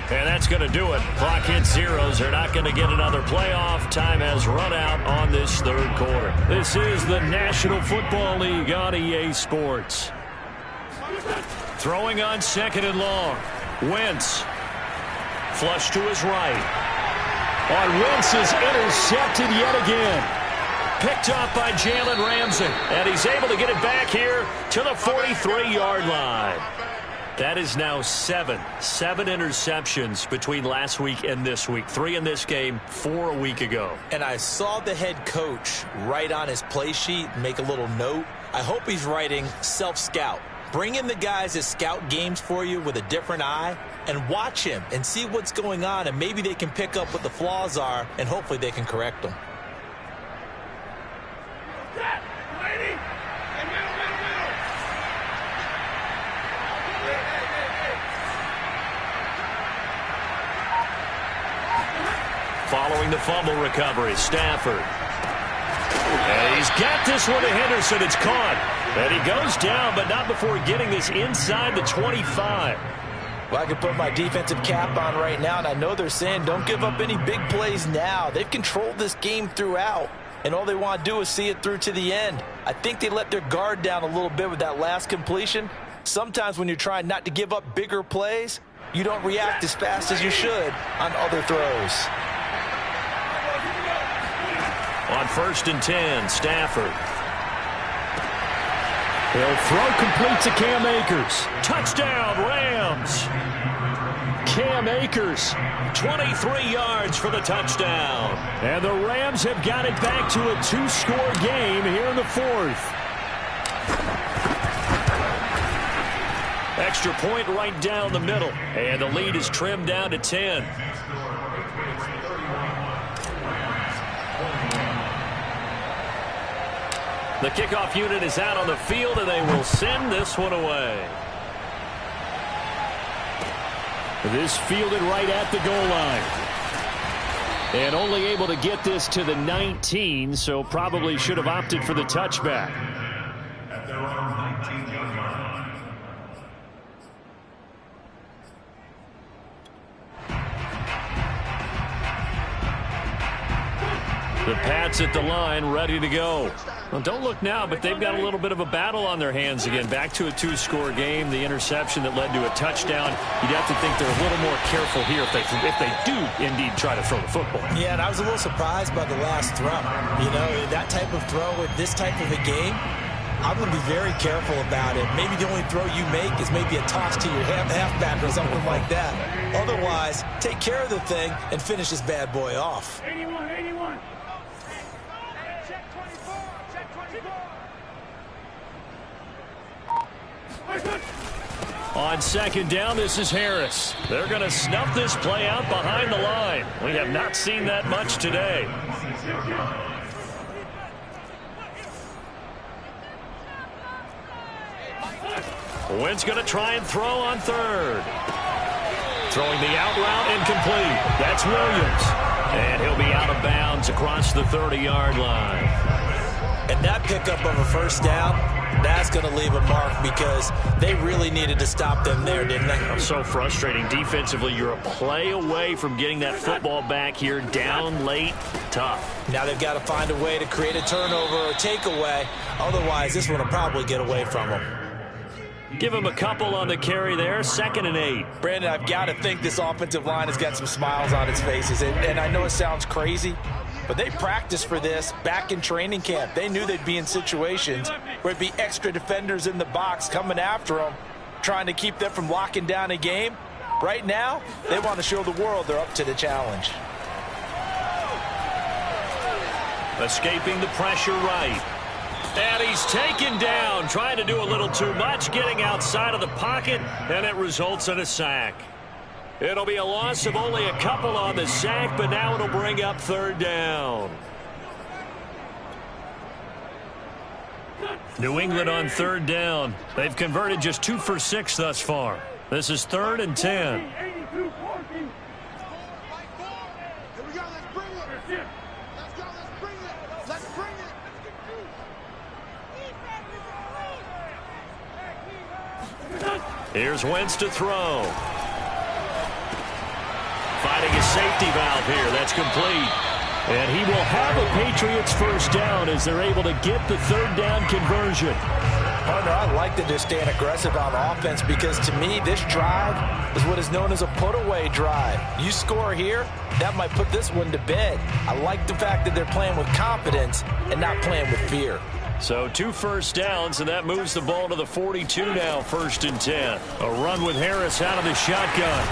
And that's going to do it. Clock hits zeros. They're not going to get another playoff. Time has run out on this third quarter. This is the National Football League on EA Sports. Throwing on second and long. Wentz. Flush to his right. On Wentz is intercepted yet again. Picked off by Jalen Ramsey. And he's able to get it back here to the 43-yard line. That is now 7 interceptions between last week and this week. 3 in this game, 4 a week ago. And I saw the head coach write on his play sheet, make a little note. I hope he's writing self-scout. Bring in the guys that scout games for you with a different eye and watch him and see what's going on, and maybe they can pick up what the flaws are, and hopefully they can correct them. Following the fumble recovery, Stafford. And he's got this one to Henderson. It's caught. And he goes down, but not before getting this inside the 25. Well, I can put my defensive cap on right now, and I know they're saying don't give up any big plays now. They've controlled this game throughout, and all they want to do is see it through to the end. I think they let their guard down a little bit with that last completion. Sometimes when you're trying not to give up bigger plays, you don't react as fast as you should on other throws. On 1st and 10, Stafford. He'll throw complete to Cam Akers. Touchdown, Rams. Cam Akers, 23 yards for the touchdown. And the Rams have got it back to a 2-score game here in the 4th. Extra point right down the middle. And the lead is trimmed down to 10. The kickoff unit is out on the field, and they will send this one away. This fielded right at the goal line. And only able to get this to the 19, so probably should have opted for the touchback. At their own 19-yard line. The Pats at the line, ready to go. Well, don't look now, but they've got a little bit of a battle on their hands again. Back to a 2-score game. The interception that led to a touchdown. You'd have to think they're a little more careful here if they do indeed try to throw the football. Yeah, and I was a little surprised by the last throw. You know, that type of throw in this type of a game, I'm going to be very careful about it. Maybe the only throw you make is maybe a toss to your halfback or something like that. Otherwise, take care of the thing and finish this bad boy off. 81. On 2nd down, this is Harris. They're going to snuff this play out behind the line. We have not seen that much today. Wentz going to try and throw on 3rd. Throwing the out route incomplete. That's Williams. And he'll be out of bounds across the 30-yard line. And that pickup of a 1st down, that's going to leave a mark because they really needed to stop them there, didn't they? So frustrating. Defensively, you're a play away from getting that football back here. Down late, tough. Now they've got to find a way to create a turnover or takeaway. Otherwise, this one will probably get away from them. Give him a couple on the carry there. 2nd and 8. Brandon, I've got to think this offensive line has got some smiles on its faces. And I know it sounds crazy, but they practiced for this back in training camp. They knew they'd be in situations where it'd be extra defenders in the box coming after them, trying to keep them from locking down a game. Right now, they want to show the world they're up to the challenge. Escaping the pressure right. And he's taken down, trying to do a little too much, getting outside of the pocket, and it results in a sack. It'll be a loss of only a couple on the sack, but now it'll bring up third down. New England on third down. They've converted just 2 for 6 thus far. This is 3rd and 10. Here we go, let's bring it. Let's go, let's bring it. Let's bring it. Here's Wentz to throw. Finding a safety valve here. That's complete. And he will have a Patriots first down as they're able to get the third down conversion. Partner, I like that they're staying aggressive on offense because to me, this drive is what is known as a put-away drive. You score here, that might put this one to bed. I like the fact that they're playing with confidence and not playing with fear. So 2 first downs, and that moves the ball to the 42 now, 1st and 10. A run with Harris out of the shotgun.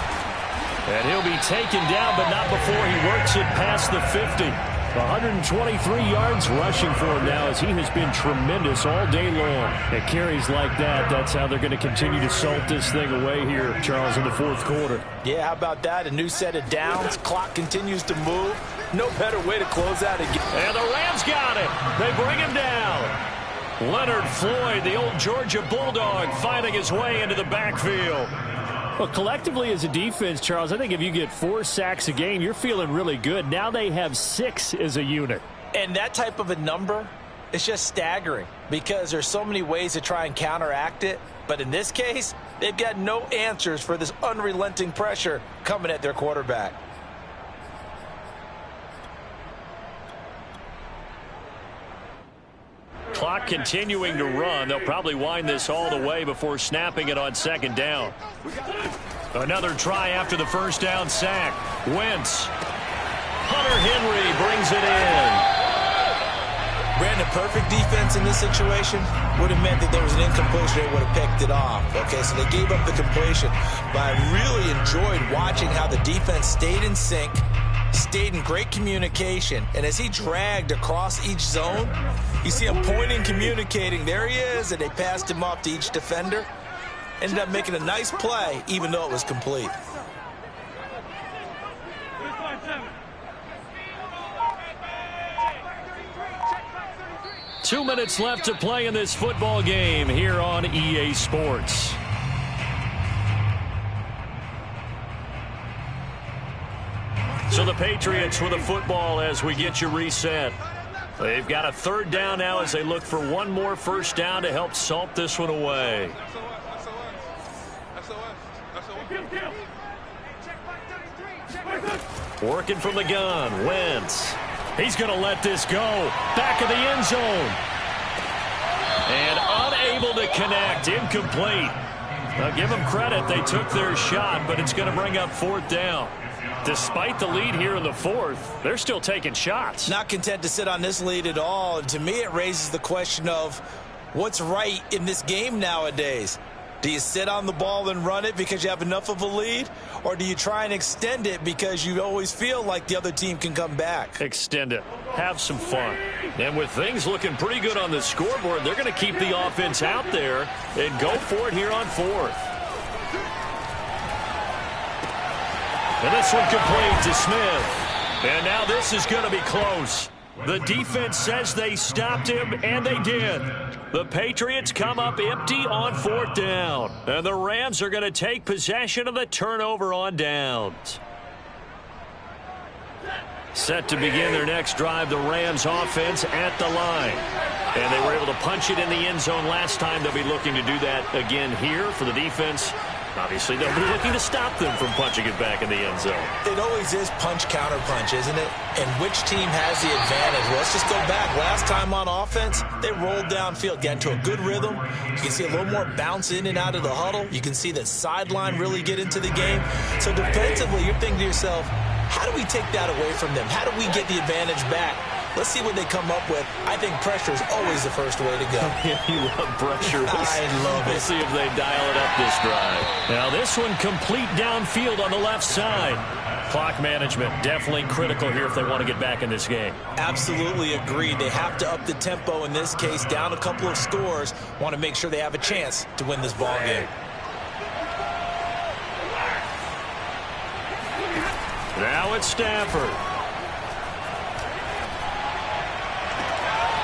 And he'll be taken down, but not before he works it past the 50. 123 yards rushing for him now as he has been tremendous all day long. At carries like that, that's how they're going to continue to salt this thing away here, Charles, in the 4th quarter. Yeah, how about that? A new set of downs. Clock continues to move. No better way to close out a game. And the Rams got it. They bring him down. Leonard Floyd, the old Georgia Bulldog, finding his way into the backfield. Well, collectively as a defense, Charles, I think if you get 4 sacks a game, you're feeling really good. Now they have 6 as a unit. And that type of a number is just staggering because there's so many ways to try and counteract it. But in this case, they've got no answers for this unrelenting pressure coming at their quarterback. Clock continuing to run. They'll probably wind this all the way before snapping it on 2nd down. Another try after the first down sack. Wentz. Hunter Henry brings it in. Brandon, perfect defense in this situation would have meant that there was an incompletion. They would have picked it off. Okay, so they gave up the completion. But I really enjoyed watching how the defense stayed in sync, stayed in great communication, and as he dragged across each zone, you see him pointing, communicating. There he is, and they passed him off to each defender. Ended up making a nice play, even though it was complete. Two minutes left to play in this football game here on EA Sports. So the Patriots with the football as we get you reset. They've got a 3rd down now as they look for one more first down to help salt this one away. Working from the gun, Wentz. He's going to let this go. Back of the end zone. And unable to connect. Incomplete. Now give them credit. They took their shot, but it's going to bring up 4th down. Despite the lead here in the 4th, they're still taking shots. Not content to sit on this lead at all. And to me, it raises the question of what's right in this game nowadays. Do you sit on the ball and run it because you have enough of a lead? Or do you try and extend it because you always feel like the other team can come back? Extend it. Have some fun. And with things looking pretty good on the scoreboard, they're going to keep the offense out there and go for it here on 4th. And this one complete to Smith. And now this is going to be close. The defense says they stopped him, and they did. The Patriots come up empty on 4th down. And the Rams are going to take possession of the turnover on downs. Set to begin their next drive, the Rams offense at the line. And they were able to punch it in the end zone last time. They'll be looking to do that again here for the defense. Obviously, they'll be looking to stop them from punching it back in the end zone. It always is punch, counter punch, isn't it? And which team has the advantage? Well, let's just go back. Last time on offense, they rolled downfield, got into a good rhythm. You can see a little more bounce in and out of the huddle. You can see the sideline really get into the game. So defensively, you're thinking to yourself, how do we take that away from them? How do we get the advantage back? Let's see what they come up with. I think pressure is always the first way to go. You love pressure. I love it. We'll see if they dial it up this drive. Now this one complete downfield on the left side. Clock management definitely critical here if they want to get back in this game. Absolutely agreed. They have to up the tempo in this case, down a couple of scores. Want to make sure they have a chance to win this ball game. Now it's Stafford.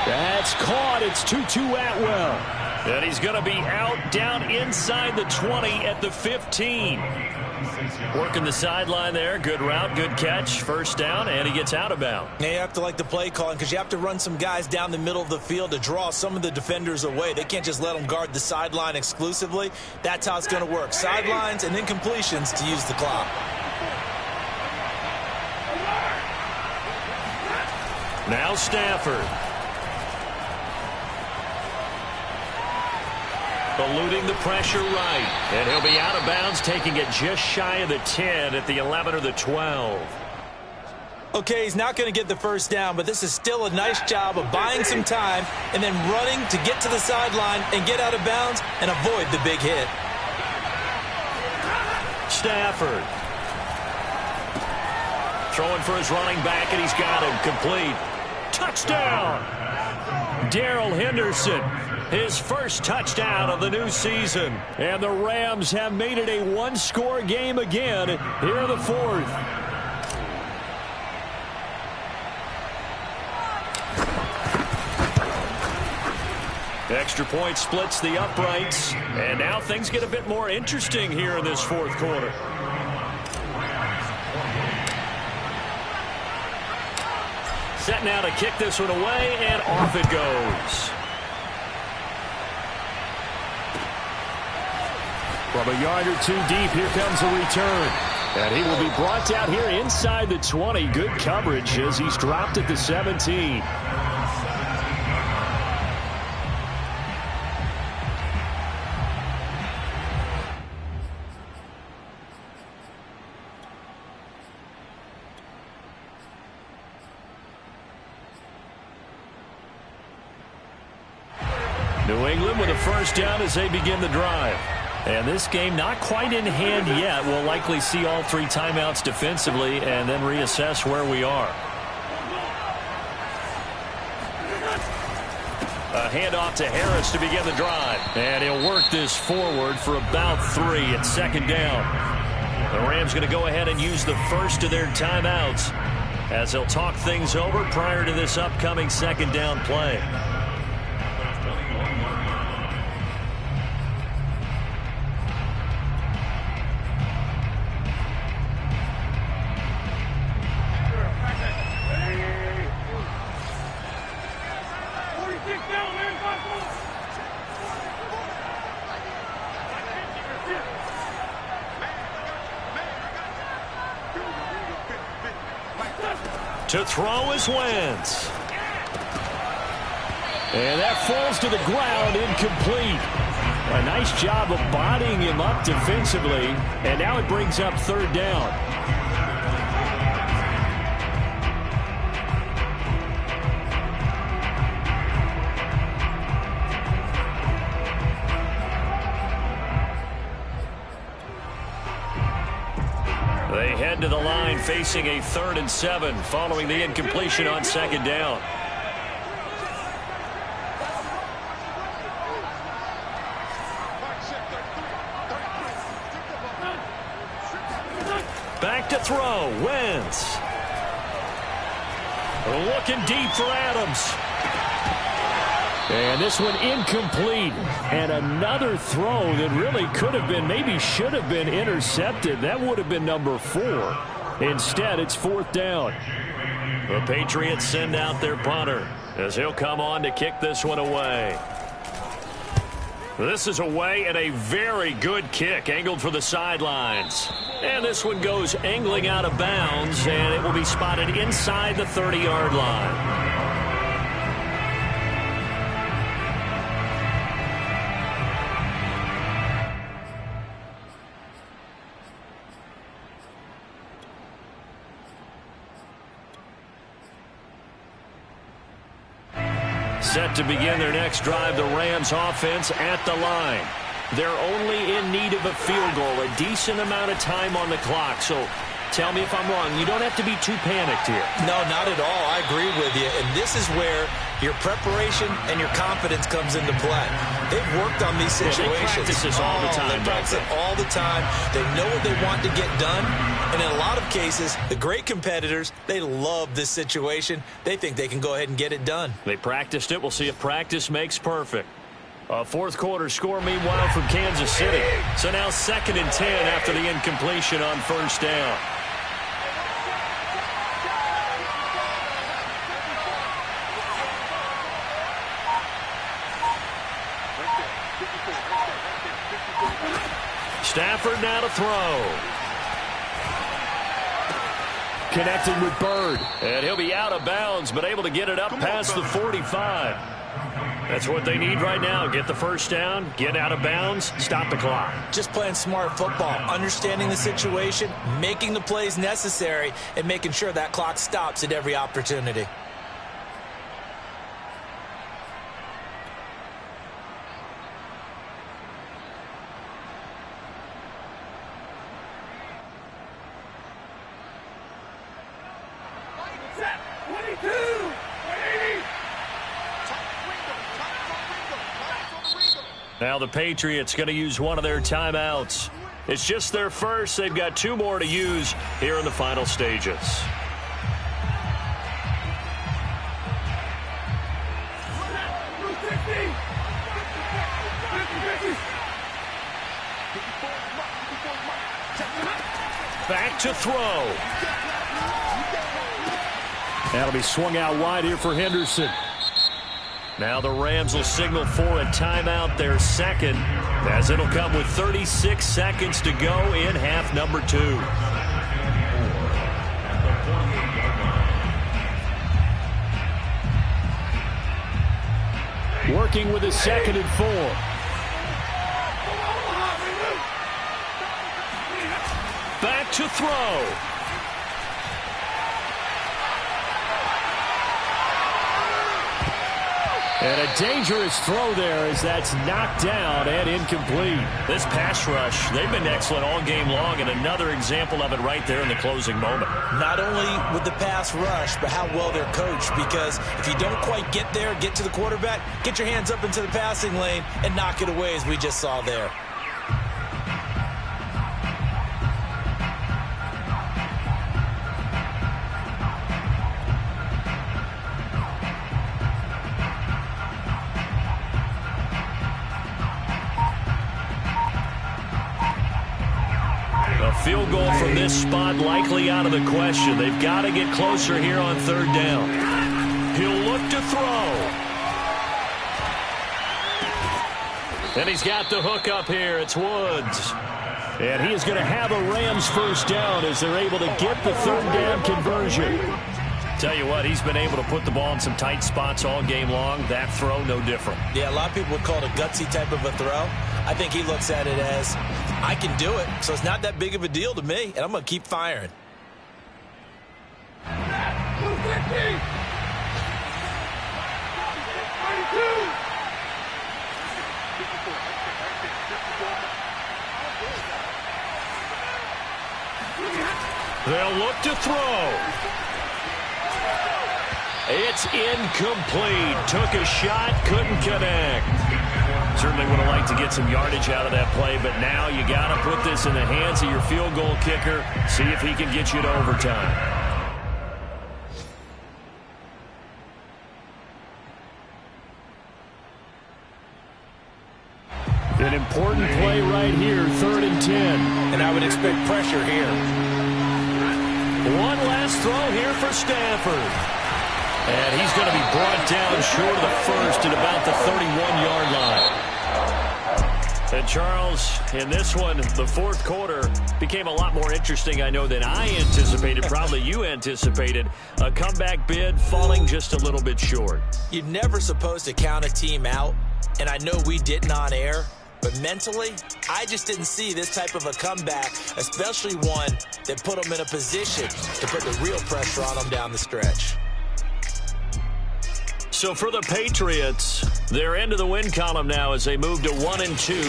That's caught. It's 2-2 Atwell. And he's going to be out down inside the 20 at the 15. Working the sideline there. Good route, good catch. First down, and he gets out of bounds. Now you have to like the play calling because you have to run some guys down the middle of the field to draw some of the defenders away. They can't just let them guard the sideline exclusively. That's how it's going to work. Sidelines and incompletions to use the clock. Now Stafford. Eluding the pressure right. And he'll be out of bounds, taking it just shy of the 10 at the 11 or the 12. Okay, he's not going to get the first down, but this is still a nice job of buying some time and then running to get to the sideline and get out of bounds and avoid the big hit. Stafford. Throwing for his running back, and he's got him complete. Touchdown! Darrell Henderson. His first touchdown of the new season. And the Rams have made it a one-score game again here in the fourth. Extra point splits the uprights. And now things get a bit more interesting here in this fourth quarter. Set now to kick this one away, and off it goes. From a yard or two deep, here comes a return. And he will be brought down here inside the 20. Good coverage as he's dropped at the 17. New England with a first down as they begin the drive. And this game not quite in hand yet. We'll likely see all three timeouts defensively and then reassess where we are. A handoff to Harris to begin the drive. And he'll work this forward for about 3 at second down. The Rams going to go ahead and use the first of their timeouts as they'll talk things over prior to this upcoming second down play. To throw is Wentz. And that falls to the ground, incomplete. A nice job of bodying him up defensively. And now it brings up third down. They head to the line facing a 3rd and 7 following the incompletion on second down. Back to throw. Wentz. Looking deep for Adams. And this one incomplete. And another throw that really could have been, maybe should have been intercepted. That would have been number 4. Instead, it's 4th down. The Patriots send out their punter as he'll come on to kick this one away. This is away and a very good kick, angled for the sidelines. And this one goes angling out of bounds, and it will be spotted inside the 30-yard line. to begin their next drive. The Rams offense at the line. They're only in need of a field goal, a decent amount of time on the clock. So tell me if I'm wrong. You don't have to be too panicked here. No, not at all. I agree with you. And this is where your preparation and your confidence comes into play. They've worked on these situations. They practice this all the time. They practice it all the time. They know what they want to get done. And in a lot of cases, the great competitors, they love this situation. They think they can go ahead and get it done. They practiced it. We'll see if practice makes perfect. A fourth quarter score, meanwhile, from Kansas City. So now 2nd and 10 after the incompletion on first down. Stafford now to throw. Connecting with Bird. And he'll be out of bounds, but able to get it up past the 45. That's what they need right now. Get the first down, get out of bounds, stop the clock. Just playing smart football, understanding the situation, making the plays necessary, and making sure that clock stops at every opportunity. Now the Patriots going to use one of their timeouts. It's just their first. They've got 2 more to use here in the final stages. Back to throw. That'll be swung out wide here for Henderson. Now the Rams will signal for a timeout, their second, as it'll come with 36 seconds to go in half number 2. Working with a 2nd and 4. Back to throw. And a dangerous throw there as that's knocked down and incomplete. This pass rush, they've been excellent all game long, and another example of it right there in the closing moment. Not only with the pass rush, but how well they're coached, because if you don't quite get there, get to the quarterback, get your hands up into the passing lane and knock it away as we just saw there. Field goal from this spot likely out of the question. They've got to get closer here on 3rd down. He'll look to throw. And he's got the hook up here. It's Woods. And he is going to have a Rams first down as they're able to get the 3rd down conversion. Tell you what, he's been able to put the ball in some tight spots all game long. That throw, no different. Yeah, a lot of people would call it a gutsy type of a throw. I think he looks at it as, I can do it, so it's not that big of a deal to me, and I'm going to keep firing. They'll look to throw. It's incomplete. Took a shot, couldn't connect. Certainly would have liked to get some yardage out of that play, but now you got to put this in the hands of your field goal kicker. See if he can get you to overtime. An important play right here, 3rd and 10. And I would expect pressure here. One last throw here for Stafford. And he's going to be brought down short of the first at about the 31-yard line. And Charles, in this one, the 4th quarter became a lot more interesting, I know, than I anticipated. Probably you anticipated. A comeback bid falling just a little bit short. You're never supposed to count a team out, and I know we didn't on air. But mentally, I just didn't see this type of a comeback, especially one that put them in a position to put the real pressure on them down the stretch. So for the Patriots, they're into the win column now as they move to 1-2.